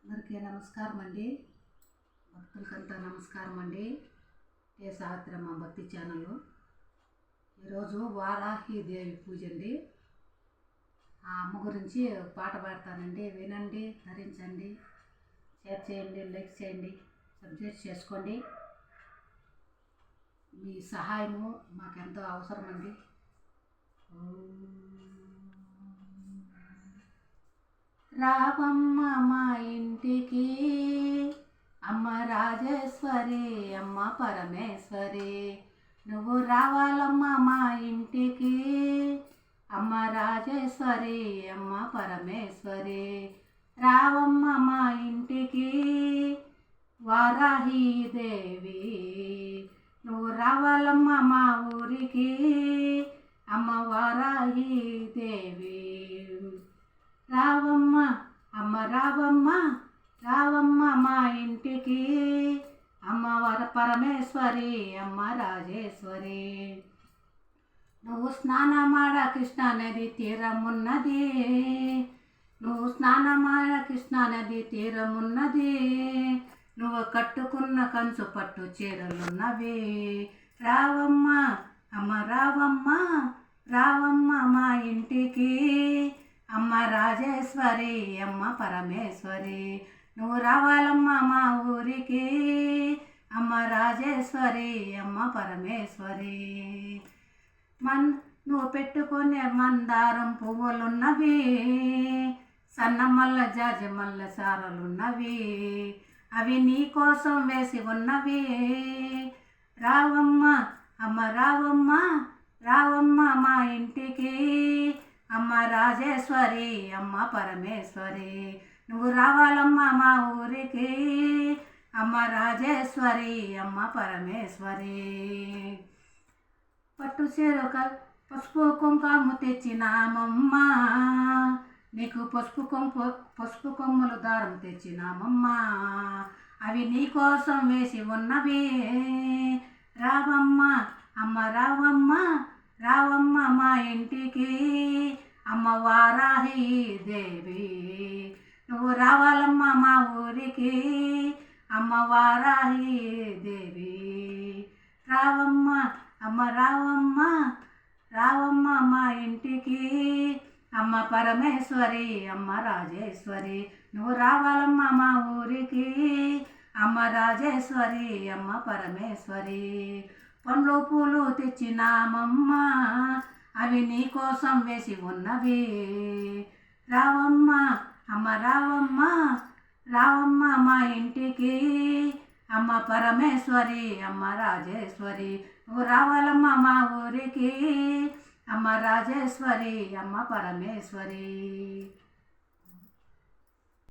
అందరికీ నమస్కారం అండి. భక్తులకంతా నమస్కారం అండి. సావిత్రమ్మ భక్తి ఛానల్. ఈరోజు వారాహిదేవి పూజ అండి. ఆ అమ్మ గురించి పాట పాడతానండి, వినండి, ధరించండి, షేర్ చేయండి, లైక్ చేయండి, సబ్స్క్రైబ్ చేసుకోండి. మీ సహాయము మాకెంతో అవసరం అండి. రావమ్మ మా ఇంటికి అమ్మ రాజేశ్వరి, అమ్మ పరమేశ్వరి, నువ్వు రావాలమ్మ మా ఇంటికి అమ్మ రాజేశ్వరి, అమ్మ పరమేశ్వరి, రావమ్మ మా ఇంటికి వారాహిదేవి, నువ్వు రావాలమ్మ మా ఊరికి అమ్మ వారాహిదేవి, రావమ్మ అమ్మ రావమ్మ, రావమ్మ మా ఇంటికి అమ్మ పరమేశ్వరి, అమ్మ రాజేశ్వరి, నువ్వు స్నానమాడ కృష్ణా నది తీరమున్నది, నువ్వు స్నానమాడ కృష్ణా నది తీరమున్నది, నువ్వు కట్టుకున్న కంచు పట్టు చీరలున్నవి, రావమ్మ అమ్మ రావమ్మ, రావమ్మ మా ఇంటికి అమ్మ రాజేశ్వరి, అమ్మ పరమేశ్వరి, నువ్వు రావాలమ్మ మా ఊరికి అమ్మ రాజేశ్వరి, అమ్మ పరమేశ్వరి, నువ్వు పెట్టుకునే మందారం పువ్వులున్నవి, సన్నమల్ల జాజిమల్ల సారలున్నవి, అవి నీ కోసం వేసి ఉన్నవి, రావమ్మ అమ్మ రావమ్మ, రావమ్మ మా ఇంటికి అమ్మ రాజేశ్వరి, అమ్మ పరమేశ్వరి, నువ్వు రావాలమ్మ మా ఊరికి అమ్మ రాజేశ్వరి, అమ్మ పరమేశ్వరి, పట్టు చీర పసుపు కుంకుమ తెచ్చినామమ్మ, నీకు పసుపు కొమ్ములు దారం తెచ్చినామమ్మ, అవి నీ కోసం వేసి ఉన్నవి, రావమ్మ అమ్మ రావమ్మ, రావమ్మ మా ఇంటికి అమ్మ వారాహిదేవి, నువ్వు రావాలమ్మ మా ఊరికి అమ్మ వారాహిదేవి, రావమ్మ అమ్మ రావమ్మ, రావమ్మ మా ఇంటికి అమ్మ పరమేశ్వరి, అమ్మ రాజేశ్వరి, నువ్వు రావాలమ్మ మా ఊరికి అమ్మ రాజేశ్వరి, అమ్మ పరమేశ్వరి, పండ్లు పూలు తెచ్చినామమ్మ, అవి నీ కోసం వేసి ఉన్నవి, రావమ్మ అమ్మ రావమ్మ, రావమ్మ మా ఇంటికి అమ్మ పరమేశ్వరి, అమ్మ రాజేశ్వరి, నువ్వు రావాలమ్మ మా ఊరికి అమ్మ రాజేశ్వరి, అమ్మ పరమేశ్వరి.